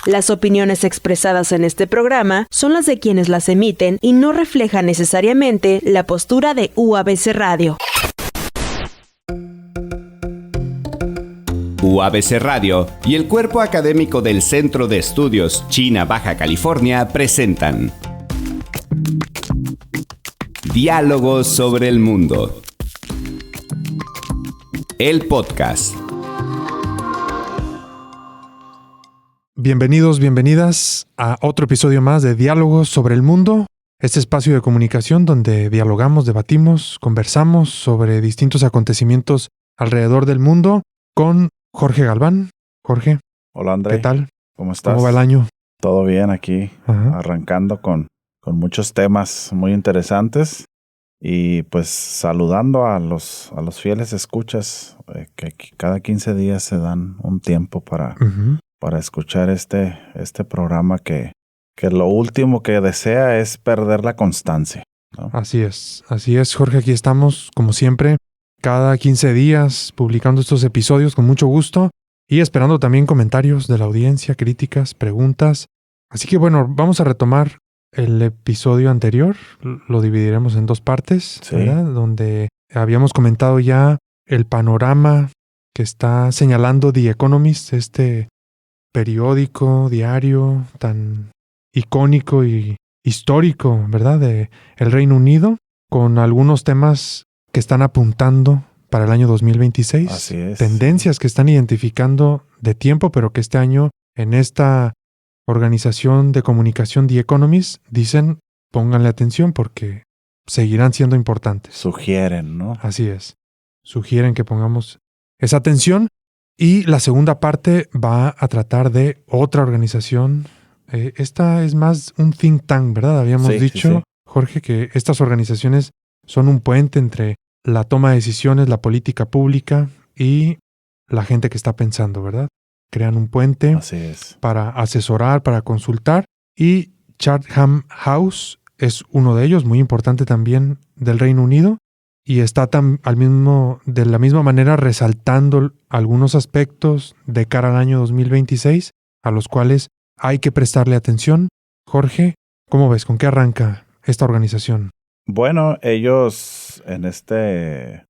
Las opiniones expresadas en este programa son las de quienes las emiten y no reflejan necesariamente la postura de UABC Radio. UABC Radio y el Cuerpo Académico del Centro de Estudios China Baja California presentan Diálogos sobre el Mundo. El podcast. Bienvenidos, bienvenidas a otro episodio más de Diálogos sobre el Mundo, este espacio de comunicación donde dialogamos, debatimos, conversamos sobre distintos acontecimientos alrededor del mundo con Jorge Galván. Jorge. Hola, André. ¿Qué tal? ¿Cómo estás? ¿Cómo va el año? Todo bien aquí, arrancando con muchos temas muy interesantes y pues saludando a los fieles escuchas que cada 15 días se dan un tiempo para escuchar este programa que lo último que desea es perder la constancia, ¿no? Así es, Jorge. Aquí estamos, como siempre, cada 15 días publicando estos episodios con mucho gusto y esperando también comentarios de la audiencia, críticas, preguntas. Así que bueno, vamos a retomar el episodio anterior. Lo dividiremos en dos partes, sí, ¿verdad? Donde habíamos comentado ya el panorama que está señalando The Economist, este periódico diario tan icónico y histórico, ¿verdad?, de el Reino Unido, con algunos temas que están apuntando para el año 2026. Así es. Tendencias que están identificando de tiempo, pero que este año en esta organización de comunicación The Economist dicen pónganle atención porque seguirán siendo importantes. Sugieren, ¿no? Así es. Sugieren que pongamos esa atención. Y la segunda parte va a tratar de otra organización. Esta es más un think tank, ¿verdad? Habíamos dicho, sí. Jorge, que estas organizaciones son un puente entre la toma de decisiones, la política pública y la gente que está pensando, ¿verdad? Crean un puente. Así es. Para asesorar, para consultar. Y Chatham House es uno de ellos, muy importante también del Reino Unido. Y está de la misma manera resaltando algunos aspectos de cara al año 2026 a los cuales hay que prestarle atención. Jorge, ¿cómo ves? ¿Con qué arranca esta organización? Bueno, ellos en este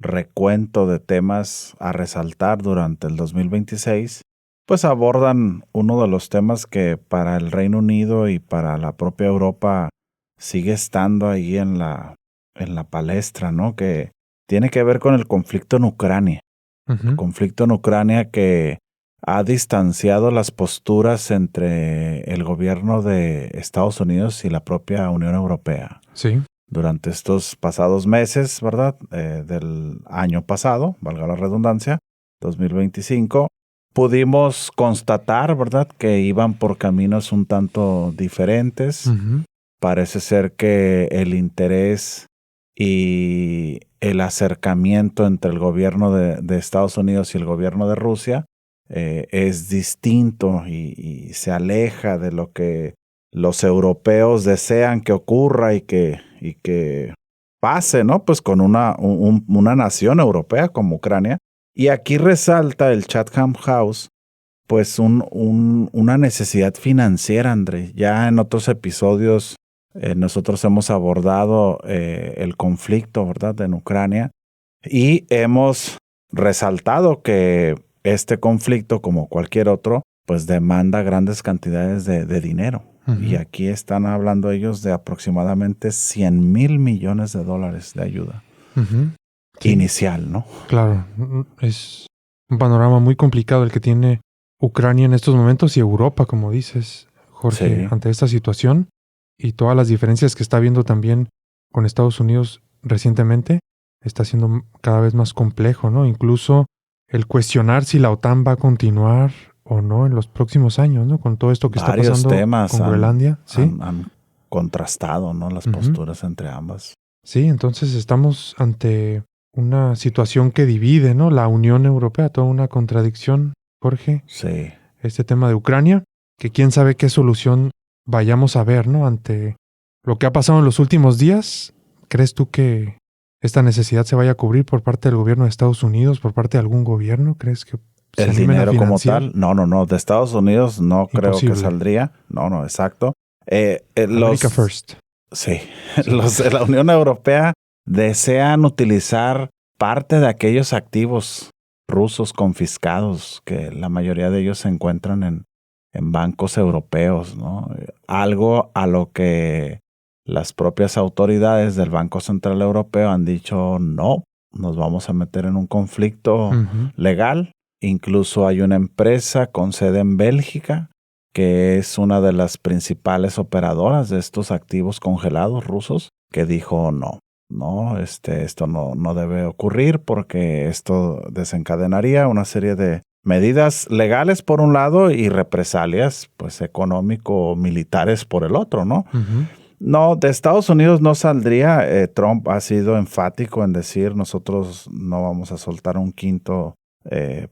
recuento de temas a resaltar durante el 2026, pues abordan uno de los temas que para el Reino Unido y para la propia Europa sigue estando ahí en la palestra, ¿no? Que tiene que ver con el conflicto en Ucrania. El conflicto en Ucrania que ha distanciado las posturas entre el gobierno de Estados Unidos y la propia Unión Europea. Sí. Durante estos pasados meses, ¿verdad? Del año pasado, valga la redundancia, 2025, pudimos constatar, ¿verdad?, que iban por caminos un tanto diferentes. Parece ser que el interés y el acercamiento entre el gobierno de Estados Unidos y el gobierno de Rusia es distinto y se aleja de lo que los europeos desean que ocurra y que pase, ¿no? Pues con una nación europea como Ucrania. Y aquí resalta el Chatham House, pues una necesidad financiera, André. Ya en otros episodios nosotros hemos abordado el conflicto, ¿verdad?, en Ucrania y hemos resaltado que este conflicto, como cualquier otro, pues demanda grandes cantidades de dinero. Y aquí están hablando ellos de aproximadamente 100,000 millones de dólares de ayuda inicial, ¿no? Claro, es un panorama muy complicado el que tiene Ucrania en estos momentos y Europa, como dices, Jorge, ante esta situación. Y todas las diferencias que está habiendo también con Estados Unidos recientemente, está siendo cada vez más complejo, ¿no? Incluso el cuestionar si la OTAN va a continuar o no en los próximos años, ¿no? Con todo esto que está pasando temas con Groenlandia. ¿Sí? Han contrastado, ¿no?, las posturas entre ambas. Sí, entonces estamos ante una situación que divide, ¿no?, la Unión Europea, toda una contradicción, Jorge. Sí. Este tema de Ucrania, que quién sabe qué solución vayamos a ver, ¿no?, ante lo que ha pasado en los últimos días. ¿Crees tú que esta necesidad se vaya a cubrir por parte del gobierno de Estados Unidos, por parte de algún gobierno? ¿Crees que el dinero como tal. No. De Estados Unidos no creo que saldría. No, exacto. America First. Sí. Los de la Unión Europea desean utilizar parte de aquellos activos rusos confiscados, que la mayoría de ellos se encuentran en bancos europeos, ¿no? Algo a lo que las propias autoridades del Banco Central Europeo han dicho no, nos vamos a meter en un conflicto legal. Incluso hay una empresa con sede en Bélgica que es una de las principales operadoras de estos activos congelados rusos que dijo esto no debe ocurrir porque esto desencadenaría una serie de medidas legales por un lado y represalias pues económico-militares por el otro, ¿no? No, de Estados Unidos no saldría. Trump ha sido enfático en decir nosotros no vamos a soltar un quinto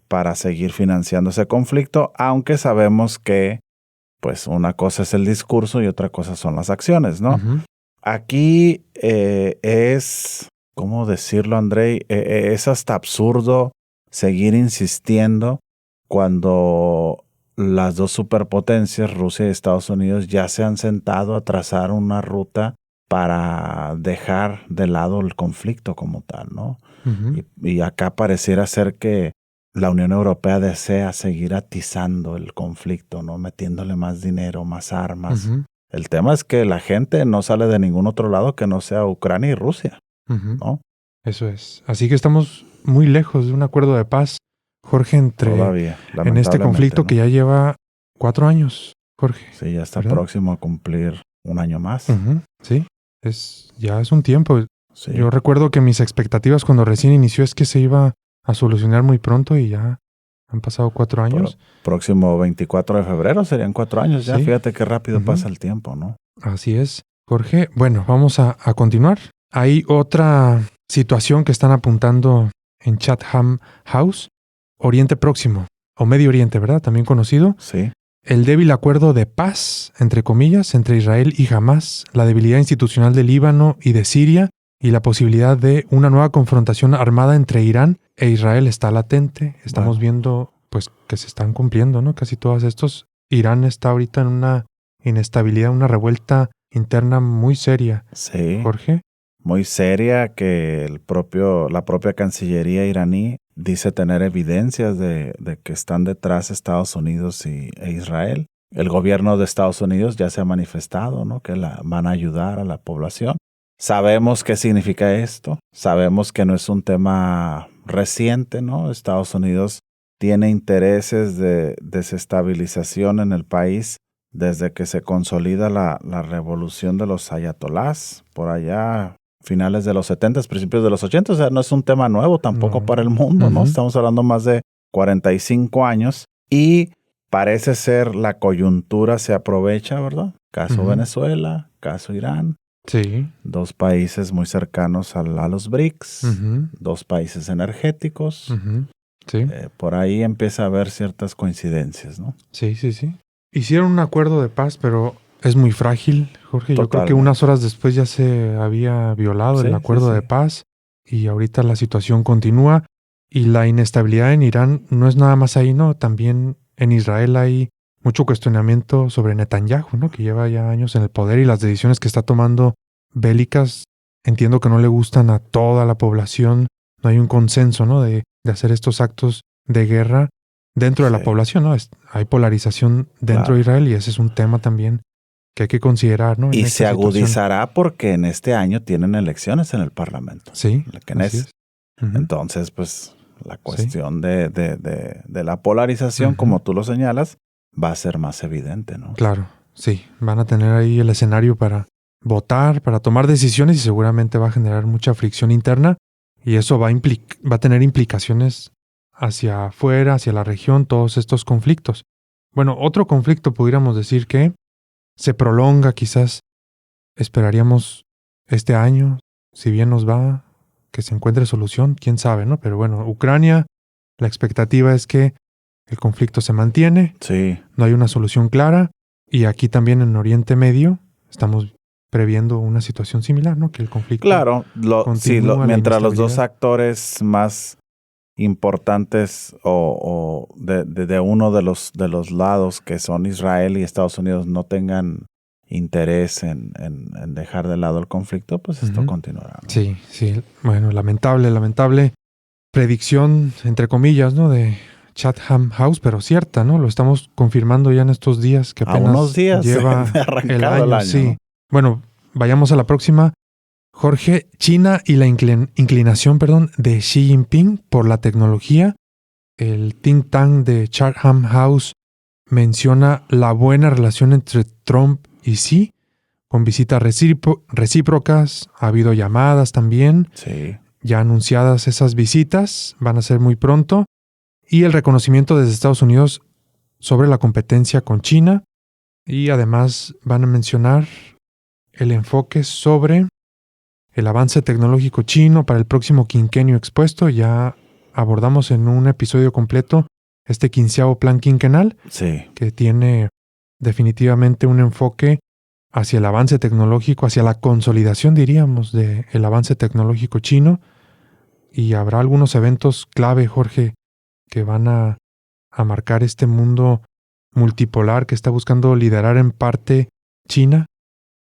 para seguir financiando ese conflicto, aunque sabemos que pues una cosa es el discurso y otra cosa son las acciones, ¿no? Aquí es, ¿cómo decirlo, Andrei? Es hasta absurdo seguir insistiendo cuando las dos superpotencias, Rusia y Estados Unidos, ya se han sentado a trazar una ruta para dejar de lado el conflicto como tal, ¿no? Y acá pareciera ser que la Unión Europea desea seguir atizando el conflicto, ¿no? Metiéndole más dinero, más armas. El tema es que la gente no sale de ningún otro lado que no sea Ucrania y Rusia, ¿no? Eso es. Así que estamos muy lejos de un acuerdo de paz, Jorge, en este conflicto, ¿no? Que ya lleva 4 años, Jorge. Sí, ya está próximo a cumplir un año más. Sí, ya es un tiempo. Sí. Yo recuerdo que mis expectativas cuando recién inició es que se iba a solucionar muy pronto y ya han pasado 4 años. Próximo 24 de febrero serían 4 años ya. Sí. Fíjate qué rápido pasa el tiempo, ¿no? Así es, Jorge. Bueno, vamos a continuar. Hay otra situación que están apuntando en Chatham House, Oriente Próximo, o Medio Oriente, ¿verdad? También conocido. Sí. El débil acuerdo de paz, entre comillas, entre Israel y Hamás, la debilidad institucional de Líbano y de Siria, y la posibilidad de una nueva confrontación armada entre Irán e Israel está latente. Estamos viendo pues que se están cumpliendo, ¿no? Casi todos estos. Irán está ahorita en una inestabilidad, una revuelta interna muy seria. Sí. Jorge. Muy seria, que la propia Cancillería iraní dice tener evidencias de que están detrás Estados Unidos e Israel. El gobierno de Estados Unidos ya se ha manifestado, ¿no? Que van a ayudar a la población. Sabemos qué significa esto. Sabemos que no es un tema reciente, ¿no? Estados Unidos tiene intereses de desestabilización en el país desde que se consolida la revolución de los ayatolás, por allá finales de los 70, principios de los 80. O sea, no es un tema nuevo tampoco para el mundo, ¿no? Estamos hablando más de 45 años y parece ser la coyuntura se aprovecha, ¿verdad? Caso Venezuela, caso Irán. Sí. 2 países muy cercanos a los BRICS, 2 países energéticos. Sí. Por ahí empieza a haber ciertas coincidencias, ¿no? Sí. Hicieron un acuerdo de paz, pero es muy frágil, Jorge. Yo creo que unas horas después ya se había violado el acuerdo de paz y ahorita la situación continúa. Y la inestabilidad en Irán no es nada más ahí, ¿no? También en Israel hay mucho cuestionamiento sobre Netanyahu, ¿no? Que lleva ya años en el poder y las decisiones que está tomando bélicas. Entiendo que no le gustan a toda la población. No hay un consenso, ¿no? De hacer estos actos de guerra dentro de la población, ¿no? Hay polarización dentro de Israel y ese es un tema también que hay que considerar, ¿no? Y se agudizará porque en este año tienen elecciones en el Parlamento. Sí. La Knesset. Entonces, pues, la cuestión de la polarización, como tú lo señalas, va a ser más evidente, ¿no? Claro, sí. Van a tener ahí el escenario para votar, para tomar decisiones y seguramente va a generar mucha fricción interna y eso va a tener implicaciones hacia afuera, hacia la región, todos estos conflictos. Bueno, otro conflicto pudiéramos decir que se prolonga, quizás esperaríamos este año, si bien nos va, que se encuentre solución, quién sabe, ¿no? Pero bueno, Ucrania, la expectativa es que el conflicto se mantiene, no hay una solución clara y aquí también en Oriente Medio estamos previendo una situación similar, ¿no? Que el conflicto mientras los dos actores más importantes o de uno de los lados que son Israel y Estados Unidos no tengan interés en dejar de lado el conflicto, pues esto continuará, ¿no? Sí. Bueno, lamentable predicción, entre comillas, ¿no? De Chatham House, pero cierta, ¿no? Lo estamos confirmando ya en estos días que apenas unos días lleva de arrancado el año. Sí. ¿No? Bueno, vayamos a la próxima. Jorge, China y la inclinación de Xi Jinping por la tecnología. El think tank de Chatham House menciona la buena relación entre Trump y Xi, con visitas recíprocas. Ha habido llamadas también. Sí. Ya anunciadas esas visitas, van a ser muy pronto. Y el reconocimiento desde Estados Unidos sobre la competencia con China. Y además van a mencionar el enfoque sobre el avance tecnológico chino para el próximo quinquenio expuesto. Ya abordamos en un episodio completo este 15º plan quinquenal, que tiene definitivamente un enfoque hacia el avance tecnológico, hacia la consolidación, diríamos, del avance tecnológico chino. Y habrá algunos eventos clave, Jorge, que van a marcar este mundo multipolar que está buscando liderar en parte China.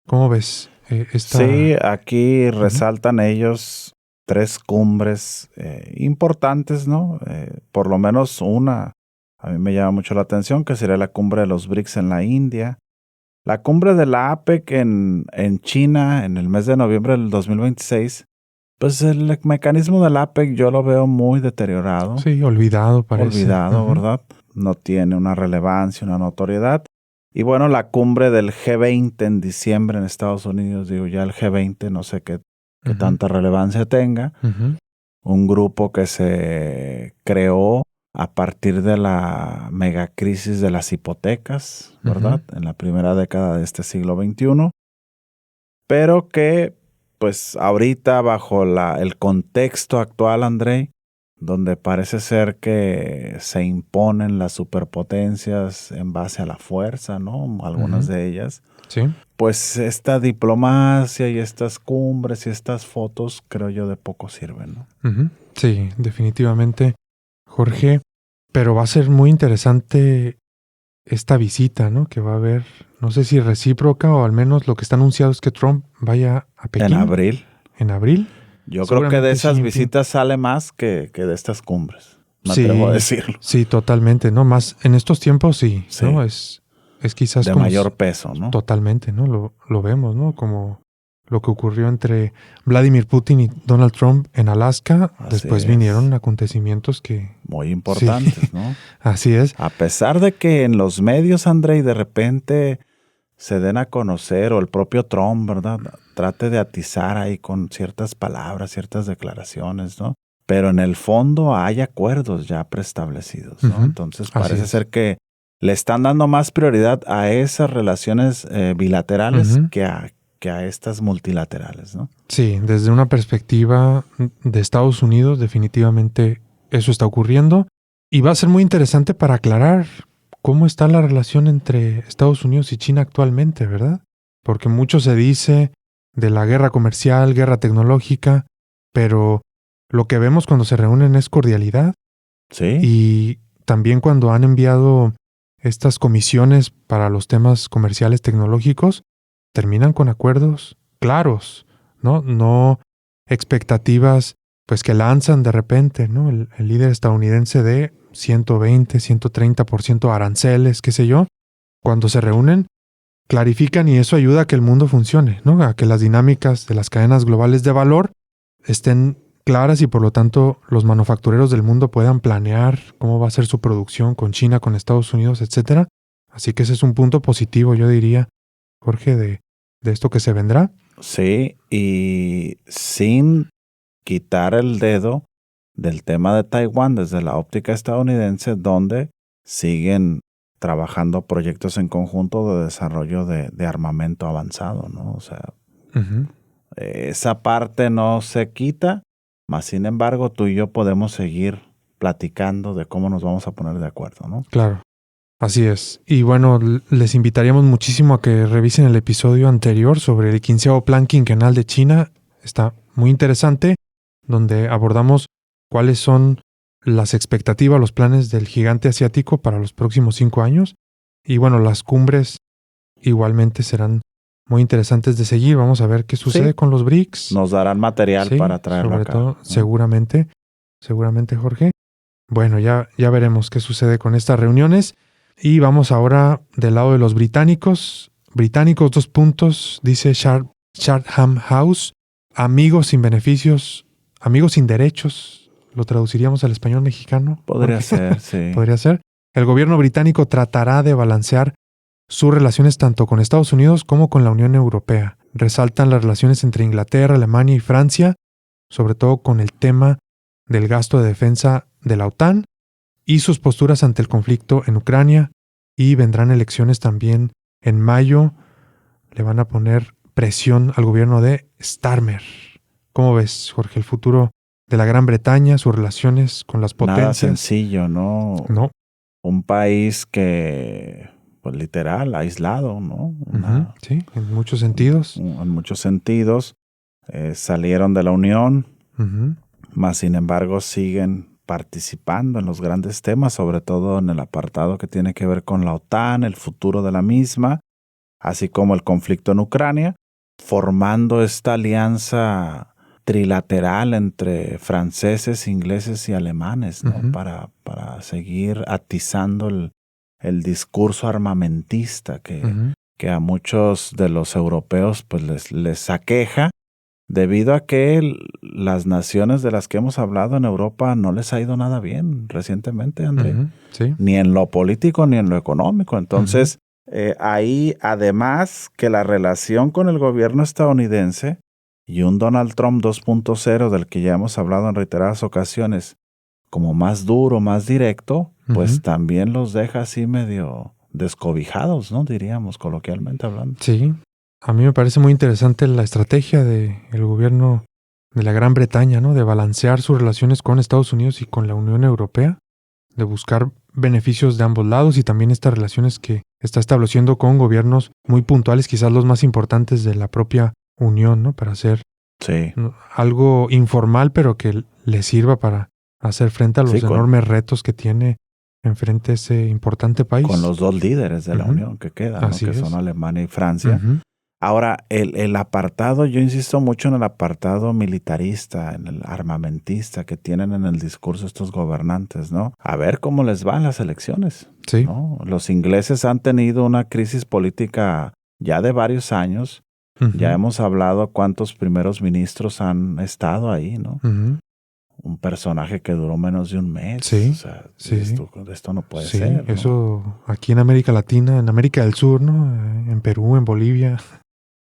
¿Cómo ves esta? Sí, aquí resaltan ellos 3 cumbres importantes, ¿no? Por lo menos una, a mí me llama mucho la atención, que sería la cumbre de los BRICS en la India. La cumbre de la APEC en China en el mes de noviembre del 2026. Pues el mecanismo del APEC yo lo veo muy deteriorado. Sí, olvidado parece. Olvidado, ¿verdad? No tiene una relevancia, una notoriedad. Y bueno, la cumbre del G20 en diciembre en Estados Unidos, digo, ya el G20 no sé qué tanta relevancia tenga. Un grupo que se creó a partir de la megacrisis de las hipotecas, ¿verdad? En la primera década de este siglo XXI. Pero que pues ahorita bajo el contexto actual, Andrei, donde parece ser que se imponen las superpotencias en base a la fuerza, ¿no? Algunas de ellas. Sí. Pues esta diplomacia y estas cumbres y estas fotos, creo yo, de poco sirven, ¿no? Sí, definitivamente, Jorge. Pero va a ser muy interesante esta visita, ¿no? Que va a haber, no sé si recíproca o al menos lo que está anunciado es que Trump vaya a Pekín. En abril. En abril. Yo creo que de esas visitas sale más que de estas cumbres. Me atrevo a decirlo. Sí, totalmente, ¿no? Más en estos tiempos sí. ¿No? Es quizás de como mayor peso, ¿no? Totalmente, ¿no? Lo vemos, ¿no? Como lo que ocurrió entre Vladimir Putin y Donald Trump en Alaska. Después vinieron acontecimientos que... muy importantes, ¿no? Así es. A pesar de que en los medios, Andrei, de repente se den a conocer, o el propio Trump, ¿verdad? Trate de atizar ahí con ciertas palabras, ciertas declaraciones, ¿no? Pero en el fondo hay acuerdos ya preestablecidos, ¿no? Entonces parece ser que le están dando más prioridad a esas relaciones bilaterales que a estas multilaterales, ¿no? Sí, desde una perspectiva de Estados Unidos, definitivamente eso está ocurriendo. Y va a ser muy interesante para aclarar cómo está la relación entre Estados Unidos y China actualmente, ¿verdad? Porque mucho se dice de la guerra comercial, guerra tecnológica, pero lo que vemos cuando se reúnen es cordialidad. Sí. Y también cuando han enviado estas comisiones para los temas comerciales tecnológicos, terminan con acuerdos claros, ¿no? No expectativas pues que lanzan de repente, ¿no? El líder estadounidense de 120, 130% aranceles, qué sé yo. Cuando se reúnen, clarifican y eso ayuda a que el mundo funcione, ¿no? A que las dinámicas de las cadenas globales de valor estén claras y por lo tanto los manufactureros del mundo puedan planear cómo va a ser su producción con China, con Estados Unidos, etcétera. Así que ese es un punto positivo, yo diría, Jorge, de esto que se vendrá. Sí, y sin quitar el dedo del tema de Taiwán desde la óptica estadounidense, donde siguen trabajando proyectos en conjunto de desarrollo de armamento avanzado, ¿no? O sea, esa parte no se quita, mas sin embargo tú y yo podemos seguir platicando de cómo nos vamos a poner de acuerdo, ¿no? Claro, así es. Y bueno, les invitaríamos muchísimo a que revisen el episodio anterior sobre el 15º plan quinquenal de China. Está muy interesante, donde abordamos cuáles son las expectativas, los planes del gigante asiático para los próximos 5 años. Y bueno, las cumbres igualmente serán muy interesantes de seguir. Vamos a ver qué sucede con los BRICS. Nos darán material para traerlo sobre acá. todo, seguramente, Jorge. Bueno, ya veremos qué sucede con estas reuniones. Y vamos ahora del lado de los británicos. Británicos, 2 puntos, dice Chatham House. Amigos sin beneficios, amigos sin derechos. ¿Lo traduciríamos al español mexicano? Podría ser, sí. Podría ser. El gobierno británico tratará de balancear sus relaciones tanto con Estados Unidos como con la Unión Europea. Resaltan las relaciones entre Inglaterra, Alemania y Francia, sobre todo con el tema del gasto de defensa de la OTAN y sus posturas ante el conflicto en Ucrania. Y vendrán elecciones también en mayo. Le van a poner presión al gobierno de Starmer. ¿Cómo ves, Jorge, el futuro de la Gran Bretaña, sus relaciones con las potencias? Nada sencillo, ¿no? No. Un país que, pues literal, aislado, ¿no? Sí, en muchos sentidos. En muchos sentidos. Salieron de la Unión, mas sin embargo siguen participando en los grandes temas, sobre todo en el apartado que tiene que ver con la OTAN, el futuro de la misma, así como el conflicto en Ucrania, formando esta alianza trilateral entre franceses, ingleses y alemanes, ¿no? Para seguir atizando el discurso armamentista que a muchos de los europeos pues les aqueja, debido a que las naciones de las que hemos hablado en Europa no les ha ido nada bien recientemente, André. Sí. Ni en lo político ni en lo económico. Entonces, ahí, además que la relación con el gobierno estadounidense y un Donald Trump 2.0 del que ya hemos hablado en reiteradas ocasiones, como más duro, más directo, pues también los deja así medio descobijados, ¿no? Diríamos, coloquialmente hablando. Sí. A mí me parece muy interesante la estrategia del gobierno de la Gran Bretaña, ¿no? De balancear sus relaciones con Estados Unidos y con la Unión Europea, de buscar beneficios de ambos lados y también estas relaciones que está estableciendo con gobiernos muy puntuales, quizás los más importantes de la propia Unión, ¿no? Para hacer algo informal, pero que le sirva para hacer frente a los enormes retos que tiene enfrente ese importante país. Con los 2 líderes de la Unión que quedan, ¿no? Que son Alemania y Francia. Ahora, el apartado, yo insisto mucho en el apartado militarista, en el armamentista que tienen en el discurso estos gobernantes, ¿no? A ver cómo les van las elecciones, sí, ¿no? Los ingleses han tenido una crisis política ya de varios años. Ya hemos hablado cuántos primeros ministros han estado ahí, ¿no? Un personaje que duró menos de un mes. Sí, o sea, esto no puede ser, ¿no? Eso aquí en América Latina, en América del Sur, ¿no? En Perú, en Bolivia.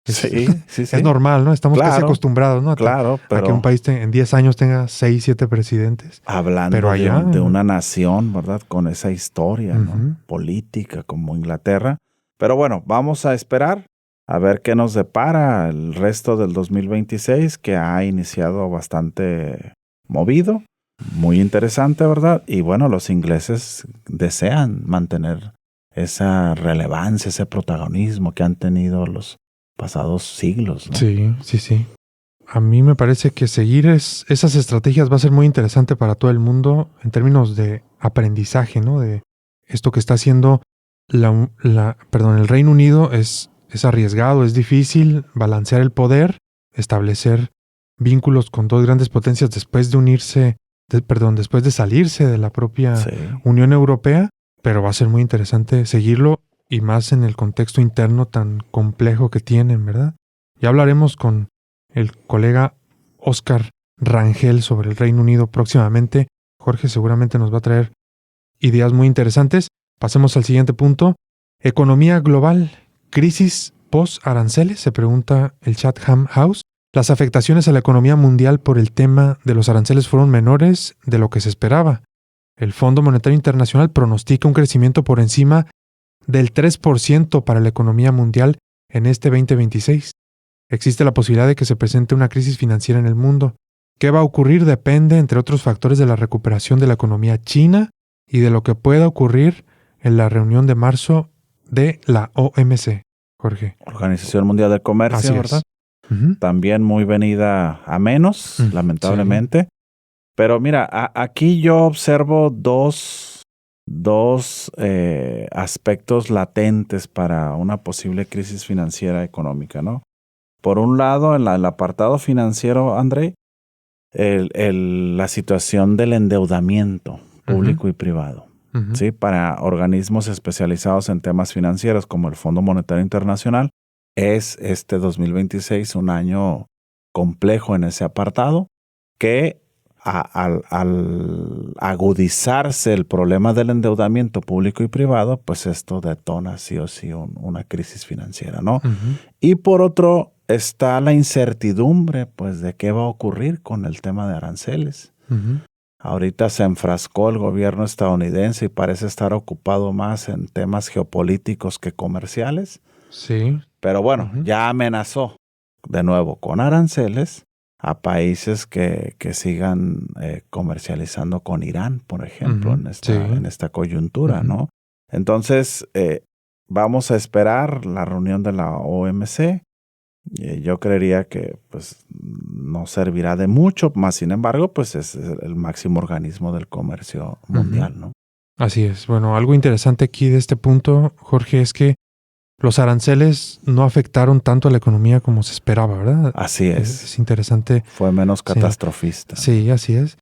Sí. Es normal, ¿no? Estamos casi acostumbrados, ¿no? Claro, pero a que un país en 10 años tenga 6, 7 presidentes. Hablando pero allá, de una nación, ¿verdad? Con esa historia, ¿no? Política como Inglaterra. Pero bueno, vamos a esperar a ver qué nos depara el resto del 2026, que ha iniciado bastante movido, muy interesante, ¿verdad? Y bueno, los ingleses desean mantener esa relevancia, ese protagonismo que han tenido los pasados siglos, ¿no? Sí. A mí me parece que seguir esas estrategias va a ser muy interesante para todo el mundo en términos de aprendizaje, ¿no? De esto que está haciendo el Reino Unido es arriesgado, es difícil balancear el poder, establecer vínculos con 2 grandes potencias después de salirse de la propia Unión Europea, pero va a ser muy interesante seguirlo y más en el contexto interno tan complejo que tienen, ¿verdad? Ya hablaremos con el colega Oscar Rangel sobre el Reino Unido próximamente. Jorge seguramente nos va a traer ideas muy interesantes. Pasemos al siguiente punto. Economía global. ¿Crisis post-aranceles? Se pregunta el Chatham House. Las afectaciones a la economía mundial por el tema de los aranceles fueron menores de lo que se esperaba. El Fondo Monetario Internacional pronostica un crecimiento por encima del 3% para la economía mundial en este 2026. Existe la posibilidad de que se presente una crisis financiera en el mundo. ¿Qué va a ocurrir? Depende, entre otros factores, de la recuperación de la economía china y de lo que pueda ocurrir en la reunión de marzo de la OMC. Jorge. Organización Mundial del Comercio, ¿verdad? También muy venida a menos, lamentablemente. Pero mira, aquí yo observo dos aspectos latentes para una posible crisis financiera económica, ¿no? Por un lado, en el apartado financiero, André, la situación del endeudamiento público y privado, ¿sí? Para organismos especializados en temas financieros como el Fondo Monetario Internacional, es este 2026 un año complejo en ese apartado que al agudizarse el problema del endeudamiento público y privado, pues esto detona sí o sí una crisis financiera, ¿no? Y por otro está la incertidumbre, pues, de qué va a ocurrir con el tema de aranceles. Ahorita se enfrascó el gobierno estadounidense y parece estar ocupado más en temas geopolíticos que comerciales. Sí. Pero bueno, ya amenazó de nuevo con aranceles a países que sigan comercializando con Irán, por ejemplo, en esta coyuntura, ¿no? Entonces, vamos a esperar la reunión de la OMC. Yo creería que pues no servirá de mucho, más sin embargo, pues es el máximo organismo del comercio mundial, ¿no? Así es. Bueno, algo interesante aquí de este punto, Jorge, es que los aranceles no afectaron tanto a la economía como se esperaba, ¿verdad? Así es. Es interesante. Fue menos catastrofista. Sí, así es.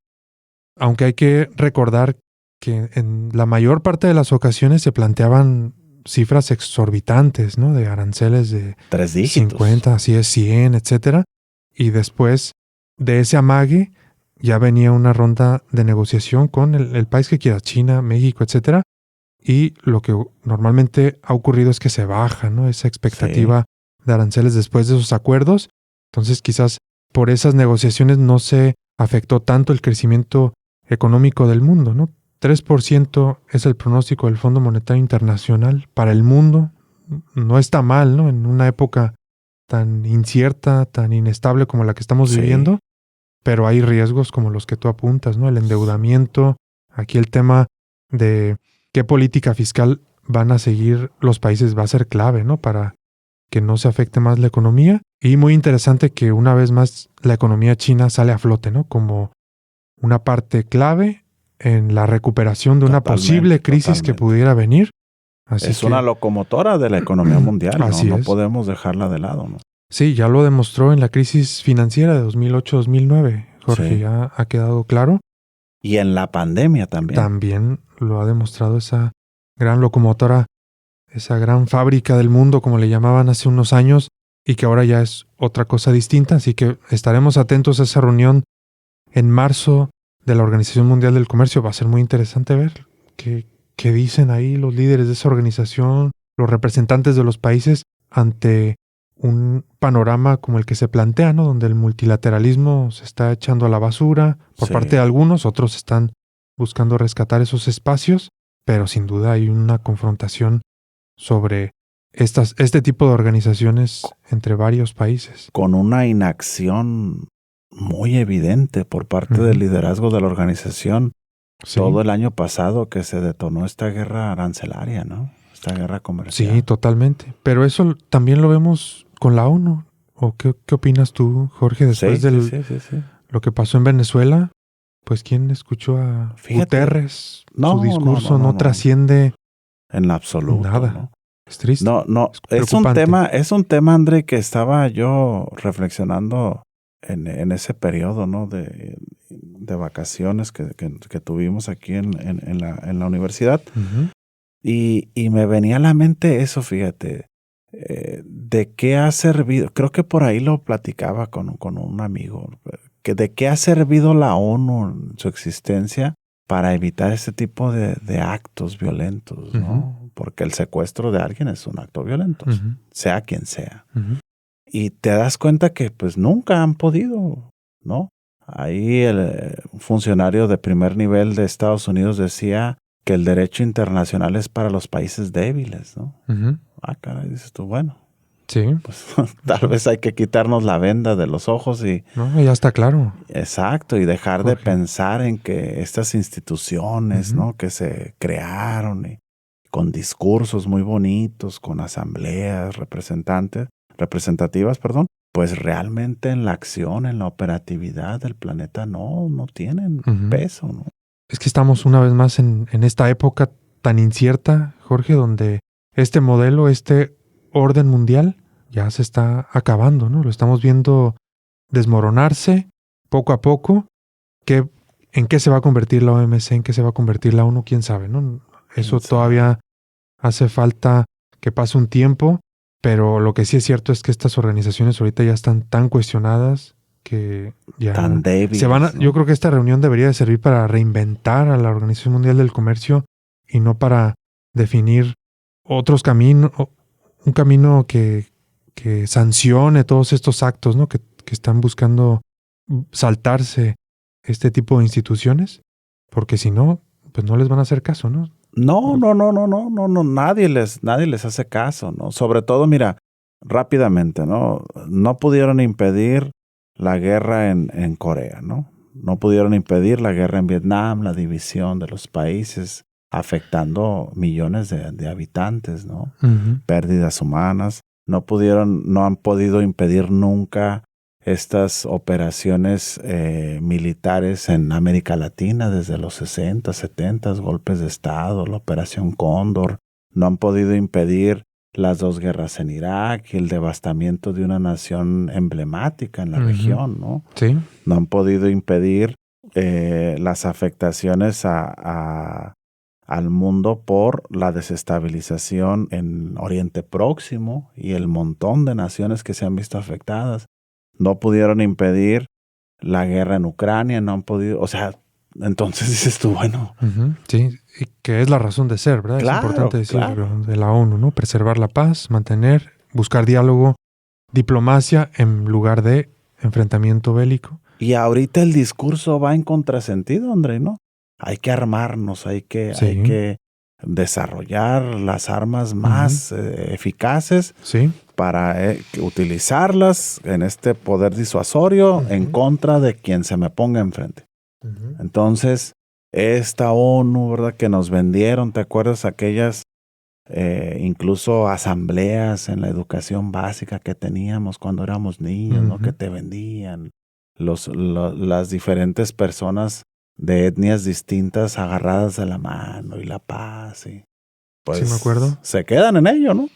Aunque hay que recordar que en la mayor parte de las ocasiones se planteaban cifras exorbitantes, ¿no? De aranceles de 3 dígitos. 50, así es, 100, etcétera. Y después de ese amague ya venía una ronda de negociación con el país que quiera, China, México, etcétera. Y lo que normalmente ha ocurrido es que se baja, ¿no? Esa expectativa de aranceles después de esos acuerdos. Entonces, quizás por esas negociaciones no se afectó tanto el crecimiento económico del mundo, ¿no? 3% es el pronóstico del Fondo Monetario Internacional para el mundo. No está mal, ¿no? En una época tan incierta, tan inestable como la que estamos viviendo, pero hay riesgos como los que tú apuntas, ¿no? El endeudamiento, aquí el tema de qué política fiscal van a seguir los países va a ser clave, ¿no? Para que no se afecte más la economía. Y muy interesante que una vez más la economía china sale a flote, ¿no? Como una parte clave en la recuperación de una posible crisis que pudiera venir. Así es una locomotora de la economía mundial, ¿no? Así no es. podemos dejarla de lado, ¿no? Sí, ya lo demostró en la crisis financiera de 2008-2009, Jorge, ya ha quedado claro. Y en la pandemia también. También lo ha demostrado esa gran locomotora, esa gran fábrica del mundo, como le llamaban hace unos años, y que ahora ya es otra cosa distinta. Así que estaremos atentos a esa reunión en marzo de la Organización Mundial del Comercio. Va a ser muy interesante ver qué dicen ahí los líderes de esa organización, los representantes de los países, ante un panorama como el que se plantea, ¿no? Donde el multilateralismo se está echando a la basura por parte de algunos, otros están buscando rescatar esos espacios, pero sin duda hay una confrontación sobre este tipo de organizaciones entre varios países. Con una inacción muy evidente por parte del liderazgo de la organización. Todo el año pasado que se detonó esta guerra arancelaria, ¿no? Esta guerra comercial. Sí, totalmente. Pero eso también lo vemos con la ONU. ¿O qué opinas tú, Jorge, después de lo que pasó en Venezuela? Pues ¿quién escuchó a Guterres? Su discurso no trasciende en absoluto. Nada. ¿No? Es triste. No. Es un tema, André, que estaba yo reflexionando en ese periodo, ¿no? De vacaciones que tuvimos aquí en la universidad. Y me venía a la mente eso, fíjate, de qué ha servido, creo que por ahí lo platicaba con un amigo, que de qué ha servido la ONU en su existencia para evitar este tipo de actos violentos, ¿no? Porque el secuestro de alguien es un acto violento, sea quien sea. Y te das cuenta que pues nunca han podido, ¿no? Ahí el funcionario de primer nivel de Estados Unidos decía que el derecho internacional es para los países débiles, ¿no? Ah, caray, dices tú, bueno. Sí. Pues tal vez hay que quitarnos la venda de los ojos y... No, ya está claro. Exacto, y dejar de pensar en que estas instituciones, ¿no? Que se crearon y con discursos muy bonitos, con asambleas representativas, pues realmente en la acción, en la operatividad del planeta no tienen peso, ¿no? Es que estamos una vez más en esta época tan incierta, Jorge, donde este modelo, este orden mundial ya se está acabando, ¿no? Lo estamos viendo desmoronarse poco a poco. ¿En qué se va a convertir la OMC? ¿En qué se va a convertir la ONU? ¿Quién sabe, no? Eso todavía hace falta que pase un tiempo, pero lo que sí es cierto es que estas organizaciones ahorita ya están tan cuestionadas que ya tan débiles, se van a, ¿no? Yo creo que esta reunión debería de servir para reinventar a la Organización Mundial del Comercio y no para definir otros caminos, un camino que sancione todos estos actos, ¿no? Que están buscando saltarse este tipo de instituciones, porque si no, pues no les van a hacer caso, ¿no? No, nadie les hace caso, ¿no? Sobre todo, mira, rápidamente, ¿no? No pudieron impedir la guerra en Corea, ¿no? No pudieron impedir la guerra en Vietnam, la división de los países, afectando millones de habitantes, ¿no? Pérdidas humanas. No han podido impedir nunca estas operaciones militares en América Latina desde los 60, 70, golpes de Estado, la Operación Cóndor. No han podido impedir las 2 guerras en Irak y el devastamiento de una nación emblemática en la región, ¿no? Sí. No han podido impedir las afectaciones al mundo por la desestabilización en Oriente Próximo y el montón de naciones que se han visto afectadas. No pudieron impedir la guerra en Ucrania, no han podido, o sea, entonces dices tú, bueno. Sí, y que es la razón de ser, ¿verdad? Claro, es importante decirlo, de la ONU, ¿no? Preservar la paz, buscar diálogo, diplomacia en lugar de enfrentamiento bélico. Y ahorita el discurso va en contrasentido, André, ¿no? Hay que armarnos, hay que desarrollar las armas más eficaces para utilizarlas en este poder disuasorio en contra de quien se me ponga enfrente. Entonces, esta ONU, ¿verdad? Que nos vendieron, ¿te acuerdas? Aquellas incluso asambleas en la educación básica que teníamos cuando éramos niños, ¿no? Que te vendían las diferentes personas de etnias distintas agarradas de la mano y la paz. Y pues sí, me acuerdo. Se quedan en ello, ¿no?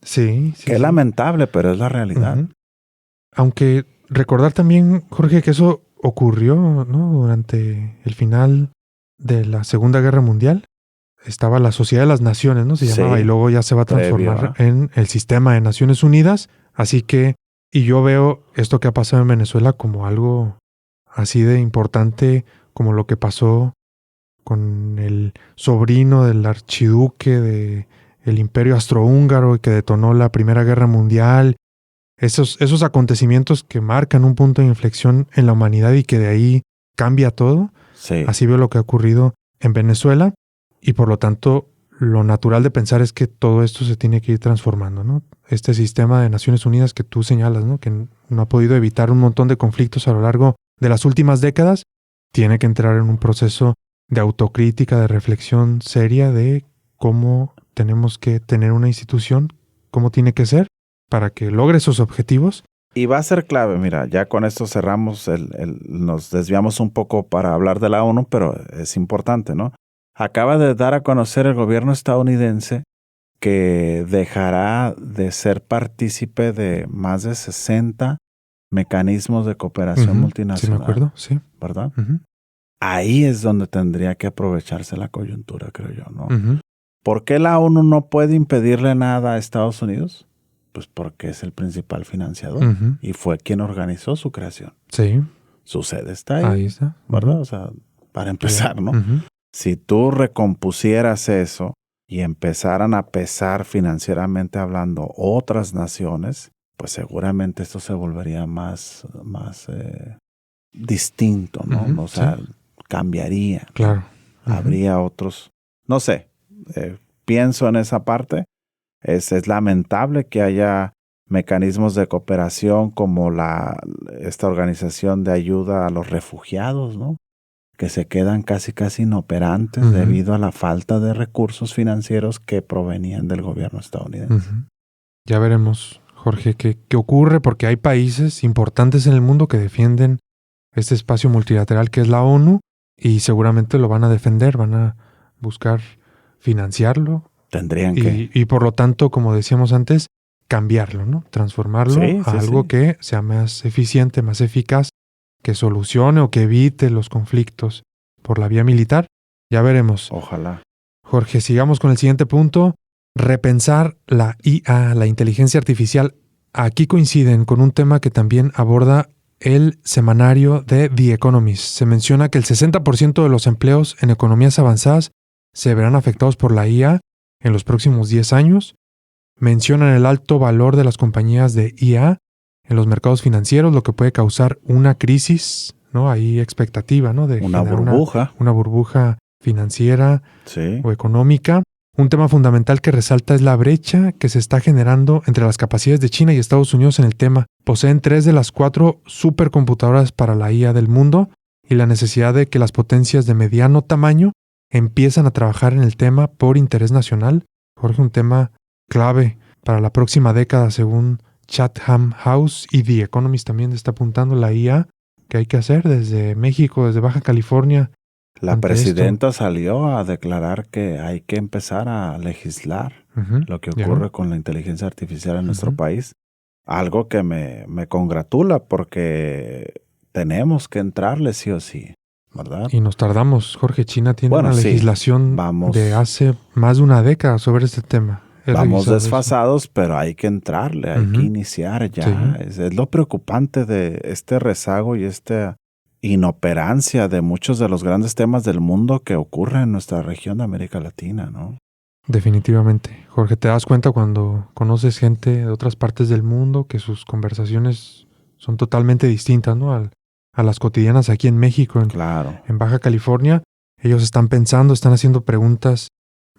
Sí. Qué lamentable, pero es la realidad. Aunque recordar también, Jorge, que eso ocurrió, ¿no? Durante el final de la Segunda Guerra Mundial. Estaba la Sociedad de las Naciones, ¿no? Se llamaba, y luego ya se va a transformar en el Sistema de Naciones Unidas. Así que, y yo veo esto que ha pasado en Venezuela como algo así de importante, como lo que pasó con el sobrino del archiduque del Imperio Austrohúngaro y que detonó la Primera Guerra Mundial. Esos acontecimientos que marcan un punto de inflexión en la humanidad y que de ahí cambia todo. Sí. Así veo lo que ha ocurrido en Venezuela y por lo tanto lo natural de pensar es que todo esto se tiene que ir transformando, ¿no? Este sistema de Naciones Unidas que tú señalas, ¿no? Que no ha podido evitar un montón de conflictos a lo largo de las últimas décadas, tiene que entrar en un proceso de autocrítica, de reflexión seria de cómo tenemos que tener una institución, cómo tiene que ser para que logre esos objetivos. Y va a ser clave, mira, ya con esto cerramos, nos desviamos un poco para hablar de la ONU, pero es importante, ¿no? Acaba de dar a conocer el gobierno estadounidense que dejará de ser partícipe de más de 60 mecanismos de cooperación multinacional. Sí, me acuerdo, sí. ¿Verdad? Ahí es donde tendría que aprovecharse la coyuntura, creo yo, ¿no? ¿Por qué la ONU no puede impedirle nada a Estados Unidos? Pues porque es el principal financiador y fue quien organizó su creación. Sí. Su sede está ahí. Ahí está. ¿Verdad? O sea, para empezar, ¿no? Si tú recompusieras eso y empezaran a pesar financieramente hablando otras naciones, pues seguramente esto se volvería más distinto, ¿no? O sea, cambiaría. Claro. Habría otros, no sé, pienso en esa parte. Es lamentable que haya mecanismos de cooperación como esta organización de ayuda a los refugiados, ¿no? Que se quedan casi inoperantes debido a la falta de recursos financieros que provenían del gobierno estadounidense. Ya veremos, Jorge, ¿qué ocurre? Porque hay países importantes en el mundo que defienden este espacio multilateral que es la ONU y seguramente lo van a defender, van a buscar financiarlo. Tendrían que. Y por lo tanto, como decíamos antes, cambiarlo, ¿no? Transformarlo a algo que sea más eficiente, más eficaz, que solucione o que evite los conflictos por la vía militar. Ya veremos. Ojalá. Jorge, sigamos con el siguiente punto. Repensar la IA, la inteligencia artificial. Aquí coinciden con un tema que también aborda el semanario de The Economist. Se menciona que el 60% de los empleos en economías avanzadas se verán afectados por la IA en los próximos 10 años. Mencionan el alto valor de las compañías de IA en los mercados financieros, lo que puede causar una crisis, ¿no? Hay expectativa, ¿no? De una burbuja. Una burbuja financiera o económica. Un tema fundamental que resalta es la brecha que se está generando entre las capacidades de China y Estados Unidos en el tema. Poseen 3 de las 4 supercomputadoras para la IA del mundo y la necesidad de que las potencias de mediano tamaño empiezan a trabajar en el tema por interés nacional. Jorge, un tema clave para la próxima década según Chatham House y The Economist también está apuntando la IA que hay que hacer desde México, desde Baja California. La presidenta salió a declarar que hay que empezar a legislar lo que ocurre con la inteligencia artificial en nuestro país. Algo que me congratula porque tenemos que entrarle sí o sí, ¿verdad? Y nos tardamos. Jorge, China tiene una legislación de hace más de una década sobre este tema. Vamos desfasados, pero hay que entrarle, hay que iniciar ya. Sí. Es lo preocupante de este rezago y esta inoperancia de muchos de los grandes temas del mundo que ocurren en nuestra región de América Latina, ¿no? Definitivamente. Jorge, te das cuenta cuando conoces gente de otras partes del mundo que sus conversaciones son totalmente distintas, ¿no? A las cotidianas aquí en México, en Baja California. Ellos están pensando, están haciendo preguntas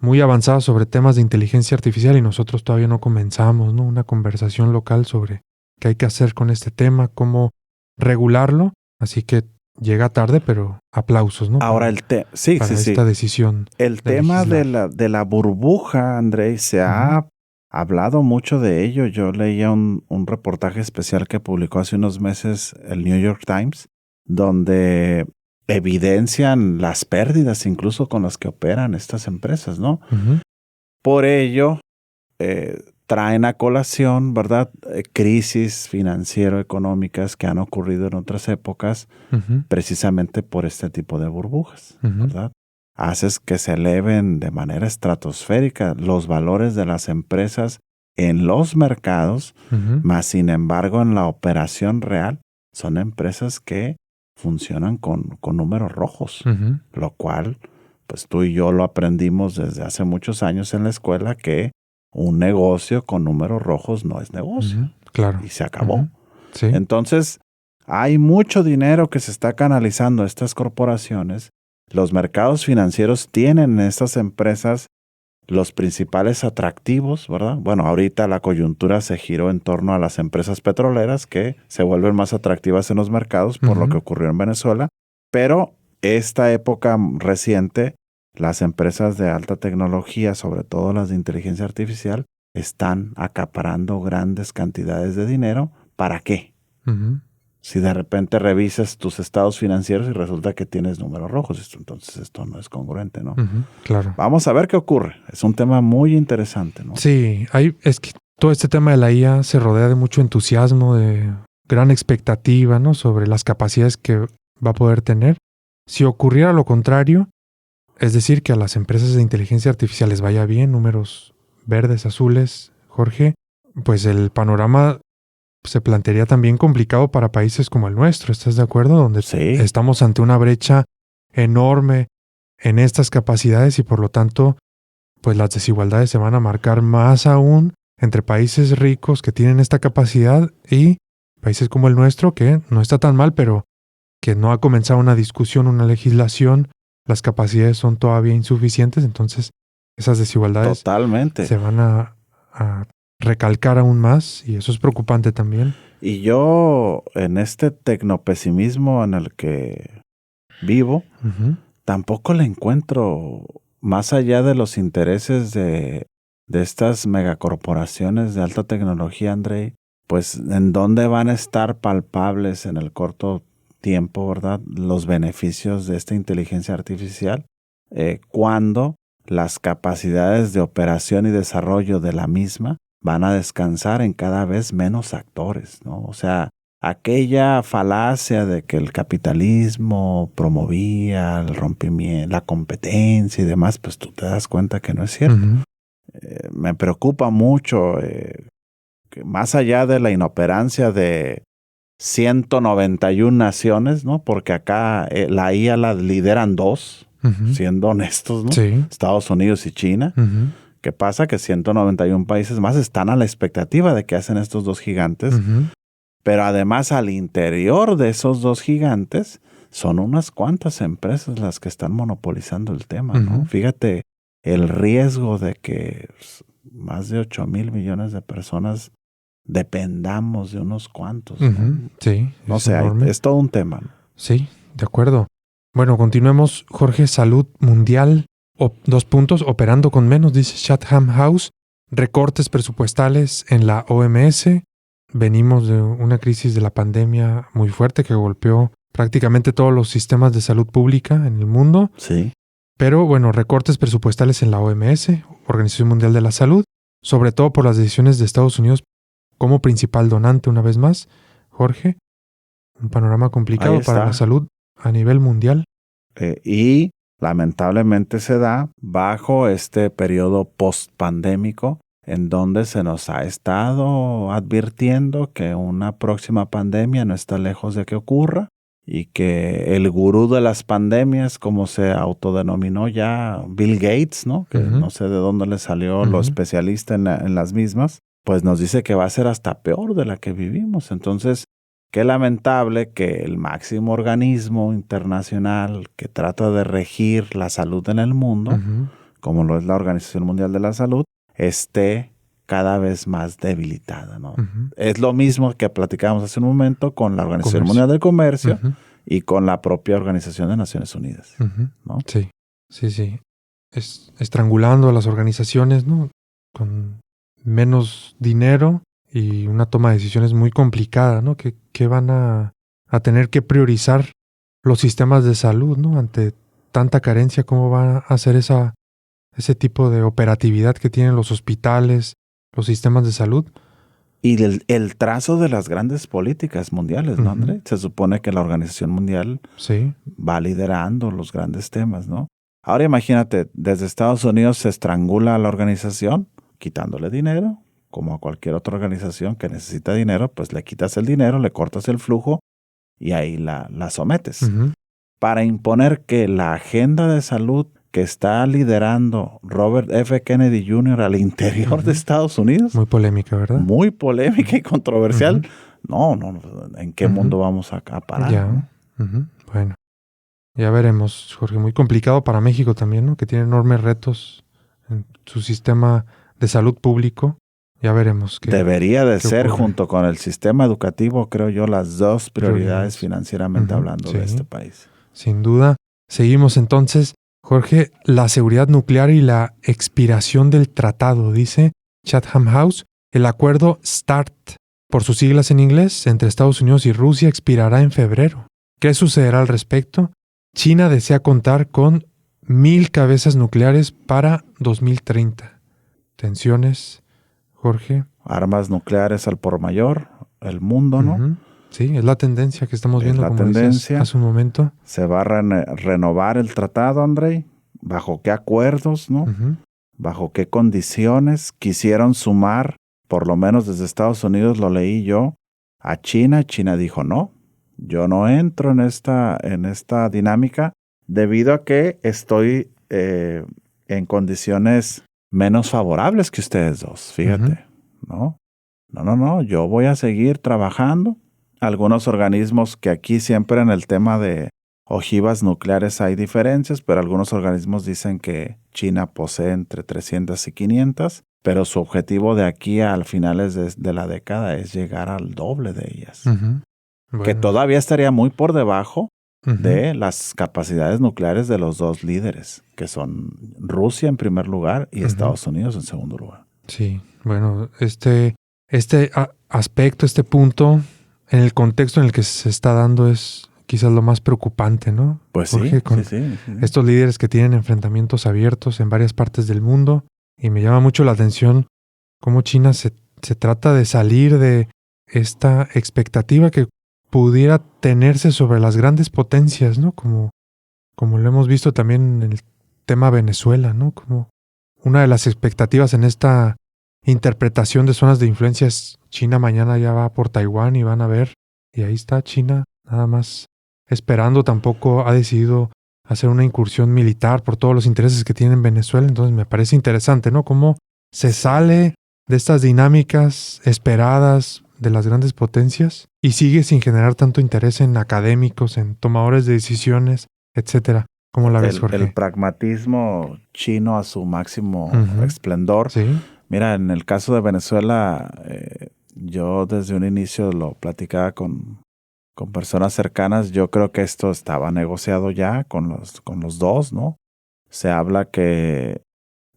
muy avanzadas sobre temas de inteligencia artificial y nosotros todavía no comenzamos, ¿no? Una conversación local sobre qué hay que hacer con este tema, cómo regularlo. Así que llega tarde, pero aplausos, ¿no? Ahora esta decisión. El tema de la burbuja, Andrei, se ha hablado mucho de ello. Yo leía un reportaje especial que publicó hace unos meses el New York Times, donde evidencian las pérdidas incluso con las que operan estas empresas, ¿no? Por ello, traen a colación, ¿verdad? Crisis financiero-económicas que han ocurrido en otras épocas precisamente por este tipo de burbujas, ¿verdad? Haces que se eleven de manera estratosférica los valores de las empresas en los mercados, más sin embargo en la operación real son empresas que funcionan con números rojos, lo cual pues tú y yo lo aprendimos desde hace muchos años en la escuela que un negocio con números rojos no es negocio. Claro. Y se acabó. Sí. Entonces, hay mucho dinero que se está canalizando a estas corporaciones. Los mercados financieros tienen en estas empresas los principales atractivos, ¿verdad? Bueno, ahorita la coyuntura se giró en torno a las empresas petroleras que se vuelven más atractivas en los mercados por lo que ocurrió en Venezuela. Pero esta época reciente, las empresas de alta tecnología, sobre todo las de inteligencia artificial, están acaparando grandes cantidades de dinero. ¿Para qué? Si de repente revisas tus estados financieros y resulta que tienes números rojos, entonces esto no es congruente, ¿no? Claro. Vamos a ver qué ocurre. Es un tema muy interesante, ¿no? Sí, es que todo este tema de la IA se rodea de mucho entusiasmo, de gran expectativa, ¿no? Sobre las capacidades que va a poder tener. Si ocurriera lo contrario, es decir, que a las empresas de inteligencia artificial les vaya bien, números verdes, azules, Jorge, pues el panorama se plantearía también complicado para países como el nuestro, ¿estás de acuerdo? Donde estamos ante una brecha enorme en estas capacidades y por lo tanto, pues las desigualdades se van a marcar más aún entre países ricos que tienen esta capacidad y países como el nuestro, que no está tan mal, pero que no ha comenzado una discusión, una legislación. Las capacidades son todavía insuficientes, entonces esas desigualdades se van a recalcar aún más y eso es preocupante también. Y yo en este tecnopesimismo en el que vivo, tampoco le encuentro, más allá de los intereses de de estas megacorporaciones de alta tecnología, Andrei, pues ¿en dónde van a estar palpables en el corto tiempo, verdad, los beneficios de esta inteligencia artificial? Cuando las capacidades de operación y desarrollo de la misma van a descansar en cada vez menos actores, ¿no? O sea, aquella falacia de que el capitalismo promovía el rompimiento, la competencia y demás, pues tú te das cuenta que no es cierto. Me preocupa mucho que más allá de la inoperancia de 191 naciones, ¿no? Porque acá la IA la lideran 2, siendo honestos, ¿no? Sí. Estados Unidos y China. ¿Qué pasa? Que 191 países más están a la expectativa de que hacen estos dos gigantes. Pero además al interior de esos dos gigantes son unas cuantas empresas las que están monopolizando el tema, ¿no? Fíjate el riesgo de que más de 8,000 millones de personas dependamos de unos cuantos, ¿no? Sí. No sé, es todo un tema, ¿no? Sí, de acuerdo. Bueno, continuemos. Jorge, salud mundial, 2 puntos, operando con menos, dice Chatham House. Recortes presupuestales en la OMS. Venimos de una crisis de la pandemia muy fuerte que golpeó prácticamente todos los sistemas de salud pública en el mundo. Sí. Pero bueno, recortes presupuestales en la OMS, Organización Mundial de la Salud, sobre todo por las decisiones de Estados Unidos como principal donante una vez más. Jorge, un panorama complicado para la salud a nivel mundial. Y lamentablemente se da bajo este periodo post-pandémico en donde se nos ha estado advirtiendo que una próxima pandemia no está lejos de que ocurra y que el gurú de las pandemias, como se autodenominó ya Bill Gates, ¿no? Que no sé de dónde le salió lo especialista en las mismas, pues nos dice que va a ser hasta peor de la que vivimos. Entonces, qué lamentable que el máximo organismo internacional que trata de regir la salud en el mundo, como lo es la Organización Mundial de la Salud, esté cada vez más debilitada, ¿no? Es lo mismo que platicábamos hace un momento con la Organización Mundial del Comercio y con la propia Organización de Naciones Unidas, ¿no? Sí, sí, sí. Estrangulando a las organizaciones, ¿no? Con menos dinero y una toma de decisiones muy complicada, ¿no? Que van a tener que priorizar los sistemas de salud, ¿no? Ante tanta carencia, ¿cómo van a hacer ese tipo de operatividad que tienen los hospitales, los sistemas de salud? Y el trazo de las grandes políticas mundiales, ¿no, André? Se supone que la Organización Mundial va liderando los grandes temas, ¿no? Ahora imagínate, desde Estados Unidos se estrangula a la organización, quitándole dinero, como a cualquier otra organización que necesita dinero, pues le quitas el dinero, le cortas el flujo y ahí la sometes. Para imponer que la agenda de salud que está liderando Robert F. Kennedy Jr. al interior de Estados Unidos. Muy polémica, ¿verdad? Muy polémica y controversial. No, ¿en qué mundo vamos a parar? Ya. Bueno, ya veremos, Jorge. Muy complicado para México también, ¿no? Que tiene enormes retos en su sistema de salud público. Ya veremos. Debería de ser, junto con el sistema educativo, creo yo, las dos prioridades financieramente hablando de este país. Sin duda. Seguimos entonces. Jorge, la seguridad nuclear y la expiración del tratado, dice Chatham House. El acuerdo START, por sus siglas en inglés, entre Estados Unidos y Rusia expirará en febrero. ¿Qué sucederá al respecto? China desea contar con 1,000 cabezas nucleares para 2030. Tensiones, Jorge. Armas nucleares al por mayor, el mundo, ¿no? Sí, es la tendencia que estamos viendo, la como tendencia. Hace un momento. Se va a renovar el tratado, Andrei. ¿Bajo qué acuerdos, no? ¿Bajo qué condiciones quisieron sumar? Por lo menos desde Estados Unidos lo leí yo. A China. China dijo no. Yo no entro en esta dinámica debido a que estoy en condiciones menos favorables que ustedes dos. Fíjate, ¿no? No. Yo voy a seguir trabajando. Algunos organismos que aquí siempre en el tema de ojivas nucleares hay diferencias, pero algunos organismos dicen que China posee entre 300 y 500, pero su objetivo de aquí a finales de la década es llegar al doble de ellas. Bueno. Que todavía estaría muy por debajo de las capacidades nucleares de los dos líderes, que son Rusia en primer lugar y Estados Unidos en segundo lugar. Sí, bueno, este aspecto, este punto, en el contexto en el que se está dando es quizás lo más preocupante, ¿no? Pues Jorge, sí. Estos líderes que tienen enfrentamientos abiertos en varias partes del mundo, y me llama mucho la atención cómo China se trata de salir de esta expectativa que pudiera tenerse sobre las grandes potencias, ¿no? Como lo hemos visto también en el tema Venezuela, ¿no? Como una de las expectativas en esta interpretación de zonas de influencia es China mañana ya va por Taiwán y van a ver, y ahí está China nada más esperando, tampoco ha decidido hacer una incursión militar por todos los intereses que tiene en Venezuela. Entonces me parece interesante, ¿no? Cómo se sale de estas dinámicas esperadas de las grandes potencias y sigue sin generar tanto interés en académicos, en tomadores de decisiones, etcétera. ¿Cómo la ves, Jorge? El pragmatismo chino a su máximo esplendor. Sí. Mira, en el caso de Venezuela, yo desde un inicio lo platicaba con personas cercanas. Yo creo que esto estaba negociado ya con los dos, ¿no? Se habla que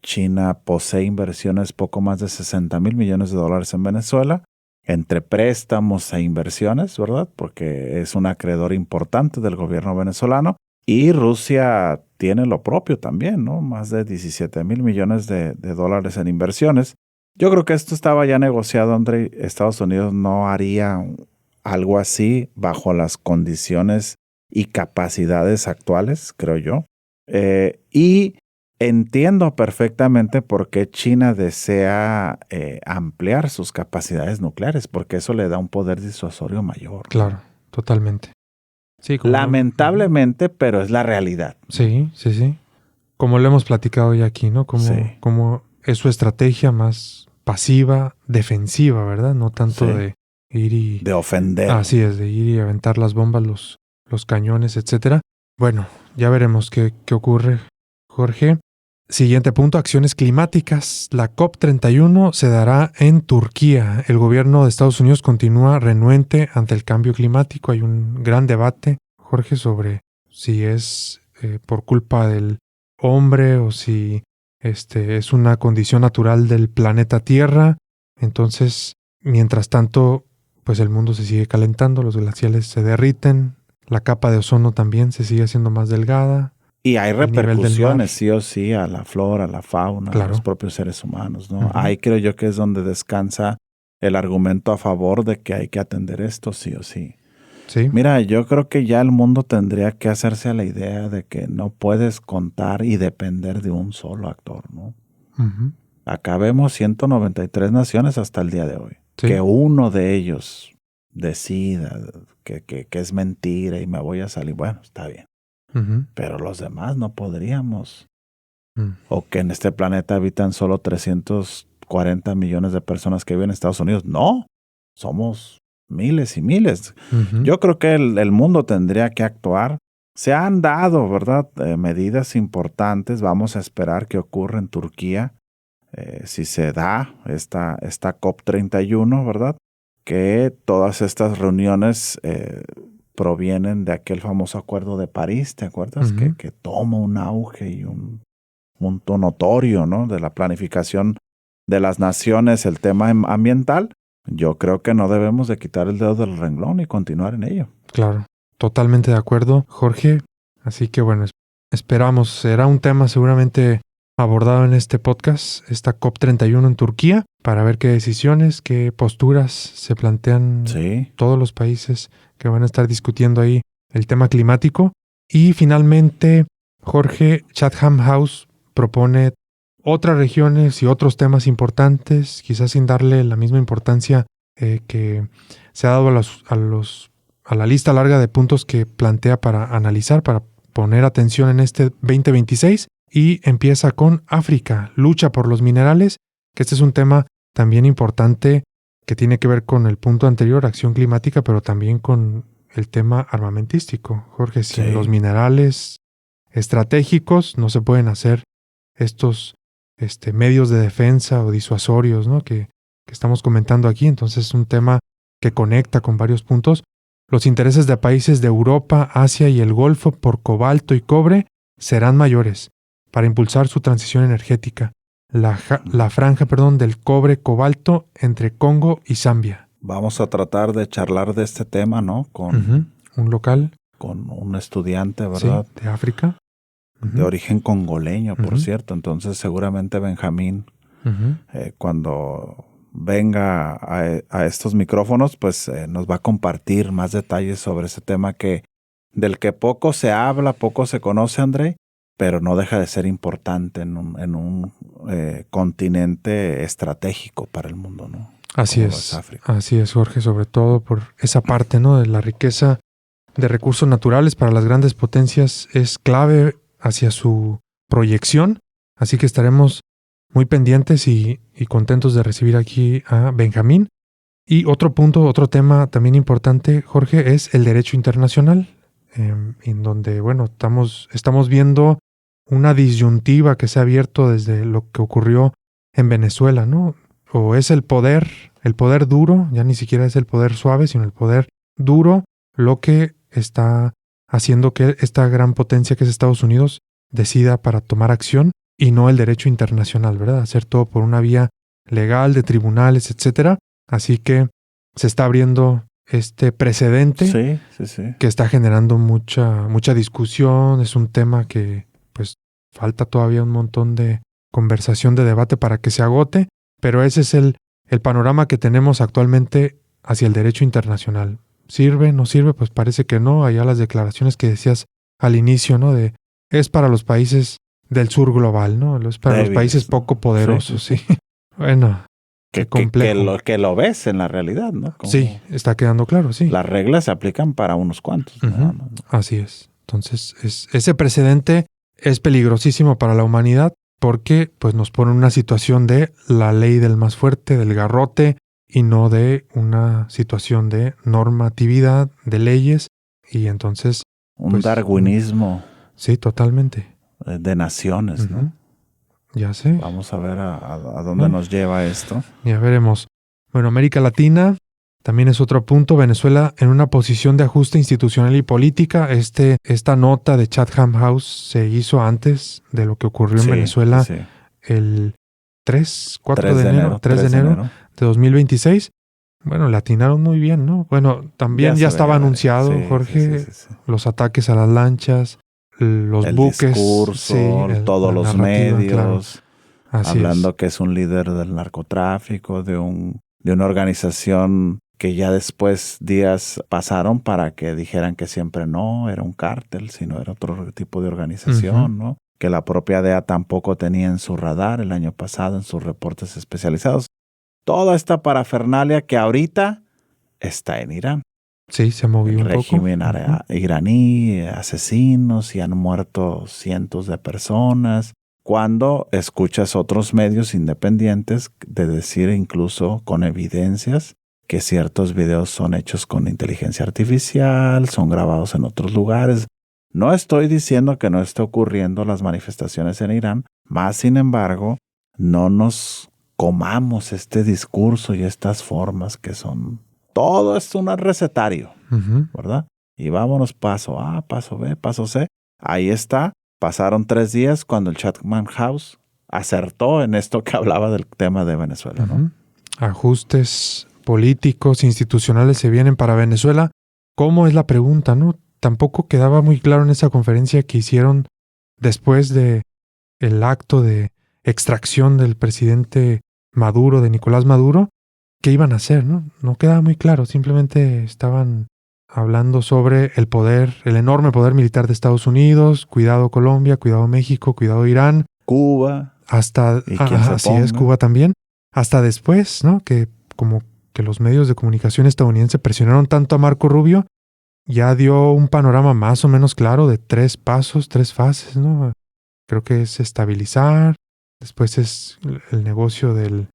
China posee inversiones poco más de $60,000 millones en Venezuela, entre préstamos e inversiones, ¿verdad? Porque es un acreedor importante del gobierno venezolano. Y Rusia tiene lo propio también, ¿no? Más de $17,000 millones en inversiones. Yo creo que esto estaba ya negociado, André. Estados Unidos no haría algo así bajo las condiciones y capacidades actuales, creo yo. Y entiendo perfectamente por qué China desea ampliar sus capacidades nucleares, porque eso le da un poder disuasorio mayor. Claro, totalmente. Sí, lamentablemente, pero es la realidad. Sí. Como lo hemos platicado ya aquí, ¿no? Como es su estrategia más pasiva, defensiva, ¿verdad? No tanto de ir y... de ofender. Así es, de ir y aventar las bombas, los cañones, etcétera. Bueno, ya veremos qué ocurre, Jorge. Siguiente punto, acciones climáticas. La COP31 se dará en Turquía. El gobierno de Estados Unidos continúa renuente ante el cambio climático. Hay un gran debate, Jorge, sobre si es por culpa del hombre o si es una condición natural del planeta Tierra. Entonces, mientras tanto, pues el mundo se sigue calentando, los glaciares se derriten, la capa de ozono también se sigue haciendo más delgada. Y hay repercusiones, sí o sí, a la flora, a la fauna, a los propios seres humanos, ¿no? Ahí creo yo que es donde descansa el argumento a favor de que hay que atender esto, sí o sí. Sí. Mira, yo creo que ya el mundo tendría que hacerse a la idea de que no puedes contar y depender de un solo actor, ¿no? Acá vemos 193 naciones hasta el día de hoy. Sí. Que uno de ellos decida que es mentira y me voy a salir, bueno, está bien. Pero los demás no podríamos. O que en este planeta habitan solo 340 millones de personas que viven en Estados Unidos. No, somos miles y miles. Yo creo que el mundo tendría que actuar. Se han dado, ¿verdad? Medidas importantes. Vamos a esperar que ocurra en Turquía. Si se da esta COP31, ¿verdad? Que todas estas reuniones provienen de aquel famoso Acuerdo de París, ¿te acuerdas? Que toma un auge y un punto notorio, ¿no? De la planificación de las naciones, el tema ambiental. Yo creo que no debemos de quitar el dedo del renglón y continuar en ello. Claro, totalmente de acuerdo, Jorge. Así que bueno, esperamos. Será un tema seguramente abordado en este podcast, esta COP31 en Turquía, para ver qué decisiones, qué posturas se plantean todos los países que van a estar discutiendo ahí el tema climático. Y finalmente, Jorge, Chatham House propone otras regiones y otros temas importantes, quizás sin darle la misma importancia que se ha dado a la lista larga de puntos que plantea para analizar, para poner atención en este 2026. Y empieza con África, lucha por los minerales, que este es un tema también importante que tiene que ver con el punto anterior, acción climática, pero también con el tema armamentístico. Jorge, sin los minerales estratégicos no se pueden hacer estos medios de defensa o disuasorios, ¿no? que estamos comentando aquí. Entonces es un tema que conecta con varios puntos. los intereses de países de Europa, Asia y el Golfo por cobalto y cobre serán mayores para impulsar su transición energética. La franja del cobre-cobalto entre Congo y Zambia. Vamos a tratar de charlar de este tema, ¿no? Con un local. Con un estudiante, ¿verdad? Sí, de África. De origen congoleño, por cierto. Entonces, seguramente Benjamín, cuando venga a estos micrófonos, pues nos va a compartir más detalles sobre ese tema del que poco se habla, poco se conoce, André, pero no deja de ser importante en un continente estratégico para el mundo, ¿no? Así es, Jorge, sobre todo por esa parte, ¿no? De la riqueza de recursos naturales para las grandes potencias es clave hacia su proyección, así que estaremos muy pendientes y contentos de recibir aquí a Benjamín. Y otro tema también importante, Jorge, es el derecho internacional, en donde, estamos viendo una disyuntiva que se ha abierto desde lo que ocurrió en Venezuela, ¿no? O es el poder duro, ya ni siquiera es el poder suave, sino el poder duro, lo que está haciendo que esta gran potencia que es Estados Unidos decida para tomar acción y no el derecho internacional, ¿verdad? Hacer todo por una vía legal, de tribunales, etcétera. Así que se está abriendo este precedente que está generando mucha discusión. Es un tema que pues falta todavía un montón de conversación, de debate para que se agote, pero ese es el panorama que tenemos actualmente hacia el derecho internacional. ¿Sirve? ¿No sirve? Pues parece que no. Allá las declaraciones que decías al inicio, ¿no? Es para los países del sur global, ¿no? Es para los países poco poderosos, sí. Bueno, que lo ves en la realidad, ¿no? Sí, está quedando claro, sí. Las reglas se aplican para unos cuantos. ¿No? Así es. Entonces, ese precedente es peligrosísimo para la humanidad porque pues nos pone en una situación de la ley del más fuerte, del garrote, y no de una situación de normatividad, de leyes, y entonces... Un darwinismo. Sí, totalmente. De naciones, ¿no? Ya sé. Vamos a ver a dónde nos lleva esto. Ya veremos. Bueno, América Latina también es otro punto. Venezuela en una posición de ajuste institucional y política. Esta nota de Chatham House se hizo antes de lo que ocurrió en Venezuela el 3 de enero de 2026. Bueno, le atinaron muy bien, ¿no? Bueno, también ya estaba anunciado, Jorge, los ataques a las lanchas, los buques. Discurso, todos los medios, hablando que es un líder del narcotráfico, de una organización que ya después días pasaron para que dijeran que siempre no era un cártel, sino era otro tipo de organización, ¿no? Que la propia DEA tampoco tenía en su radar el año pasado, en sus reportes especializados. Toda esta parafernalia que ahorita está en Irán. Sí, se movió un poco. El régimen iraní, asesinos, y han muerto cientos de personas. Cuando escuchas otros medios independientes de decir, incluso con evidencias, que ciertos videos son hechos con inteligencia artificial, son grabados en otros lugares. No estoy diciendo que no esté ocurriendo las manifestaciones en Irán, más sin embargo, no nos comamos este discurso y estas formas que son... Todo es un recetario, ¿verdad? Y vámonos paso A, paso B, paso C. Ahí está. Pasaron 3 días cuando el Chatham House acertó en esto que hablaba del tema de Venezuela, ¿no? Ajustes políticos, institucionales se vienen para Venezuela. ¿Cómo es la pregunta, no? Tampoco quedaba muy claro en esa conferencia que hicieron después de el acto de extracción del presidente Maduro, de Nicolás Maduro, qué iban a hacer, ¿no? No quedaba muy claro, simplemente estaban hablando sobre el poder, el enorme poder militar de Estados Unidos, cuidado Colombia, cuidado México, cuidado Irán. Cuba. Hasta, así es, Cuba también. Hasta después, ¿no? Que como que los medios de comunicación estadounidenses presionaron tanto a Marco Rubio, ya dio un panorama más o menos claro de 3 pasos, 3 fases, ¿no? Creo que es estabilizar, después es el negocio del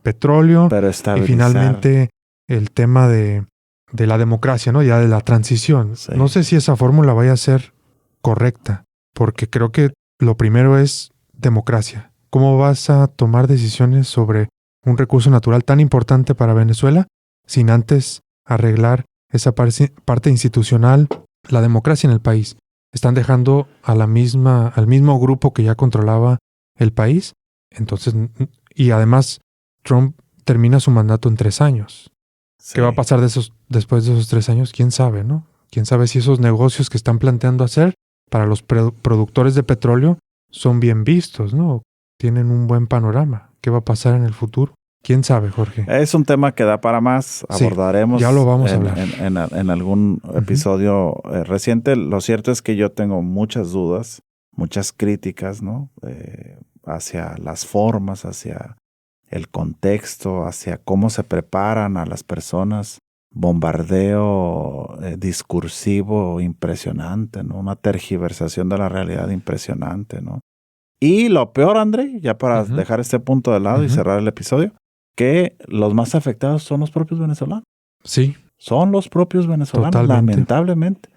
petróleo, y finalmente el tema de la democracia, ¿no? Ya de la transición. Sí. No sé si esa fórmula vaya a ser correcta, porque creo que lo primero es democracia. ¿Cómo vas a tomar decisiones sobre un recurso natural tan importante para Venezuela sin antes arreglar esa parte institucional, la democracia en el país. Están dejando al mismo grupo que ya controlaba el país. Entonces, y además, Trump termina su mandato en 3 años. Sí. ¿Qué va a pasar después de esos 3 años? ¿Quién sabe, no? ¿Quién sabe si esos negocios que están planteando hacer para los productores de petróleo son bien vistos, ¿no? Tienen un buen panorama. ¿Qué va a pasar en el futuro? ¿Quién sabe, Jorge? Es un tema que da para más. Abordaremos. Sí, ya lo vamos a hablar. En algún episodio reciente. Lo cierto es que yo tengo muchas dudas, muchas críticas, ¿no? Hacia las formas, hacia el contexto, hacia cómo se preparan a las personas. Bombardeo discursivo impresionante, ¿no? Una tergiversación de la realidad impresionante, ¿no? Y lo peor, André, ya para dejar este punto de lado y cerrar el episodio, que los más afectados son los propios venezolanos. Sí. Son los propios venezolanos, totalmente. Lamentablemente.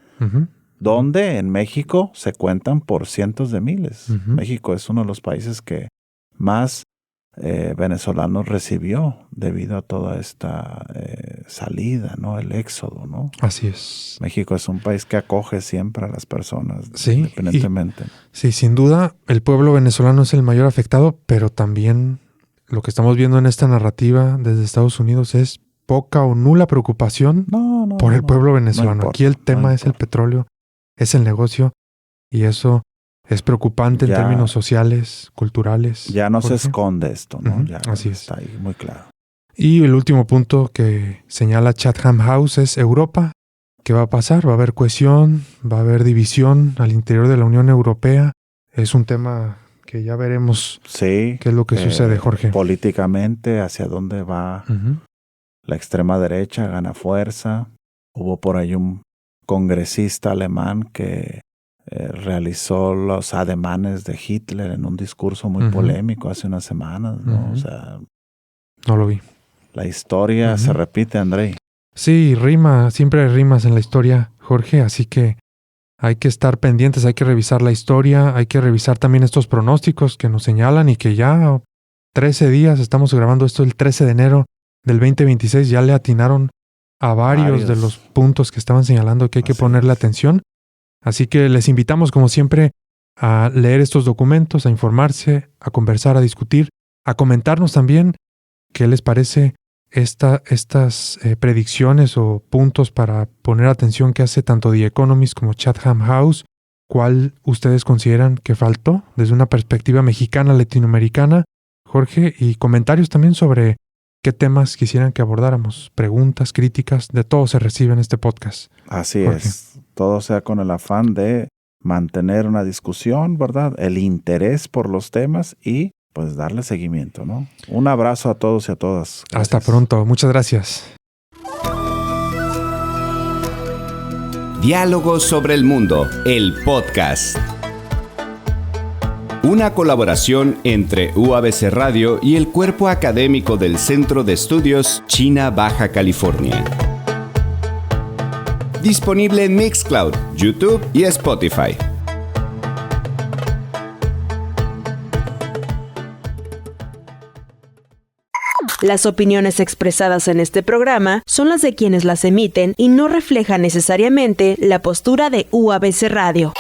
Donde en México se cuentan por cientos de miles. México es uno de los países que más venezolanos recibió debido a toda esta salida, ¿no? El éxodo, ¿no? Así es. México es un país que acoge siempre a las personas, sí, independientemente. Sí, sin duda, el pueblo venezolano es el mayor afectado, pero también lo que estamos viendo en esta narrativa desde Estados Unidos es poca o nula preocupación por el pueblo venezolano. No importa, aquí el tema es el petróleo, es el negocio, y eso es preocupante en términos sociales, culturales. Ya no se esconde esto, ¿no? Ya así está ahí muy claro. Y el último punto que señala Chatham House es Europa. ¿Qué va a pasar? ¿Va a haber cohesión? ¿Va a haber división al interior de la Unión Europea? Es un tema que ya veremos qué es lo que sucede, Jorge. Políticamente, hacia dónde va la extrema derecha, gana fuerza. Hubo por ahí un congresista alemán que realizó los ademanes de Hitler en un discurso muy polémico hace unas semanas, ¿no? O sea, no lo vi. La historia se repite, André. Sí, siempre hay rimas en la historia, Jorge, así que hay que estar pendientes, hay que revisar la historia, hay que revisar también estos pronósticos que nos señalan y que ya 13 días, estamos grabando esto el 13 de enero del 2026, ya le atinaron a varios de los puntos que estaban señalando que hay que ponerle atención. Así que les invitamos, como siempre, a leer estos documentos, a informarse, a conversar, a discutir, a comentarnos también qué les parece estas predicciones o puntos para poner atención que hace tanto The Economist como Chatham House. ¿Cuál ustedes consideran que faltó desde una perspectiva mexicana, latinoamericana, Jorge? Y comentarios también sobre qué temas quisieran que abordáramos. Preguntas, críticas, de todo se recibe en este podcast. Así Jorge. Es. Todo sea con el afán de mantener una discusión, ¿verdad? El interés por los temas y pues darle seguimiento, ¿no? Un abrazo a todos y a todas. Gracias. Hasta pronto. Muchas gracias. Diálogos sobre el mundo, el podcast. Una colaboración entre UABC Radio y el cuerpo académico del Centro de Estudios China Baja California. Disponible en Mixcloud, YouTube y Spotify. Las opiniones expresadas en este programa son las de quienes las emiten y no reflejan necesariamente la postura de UABC Radio.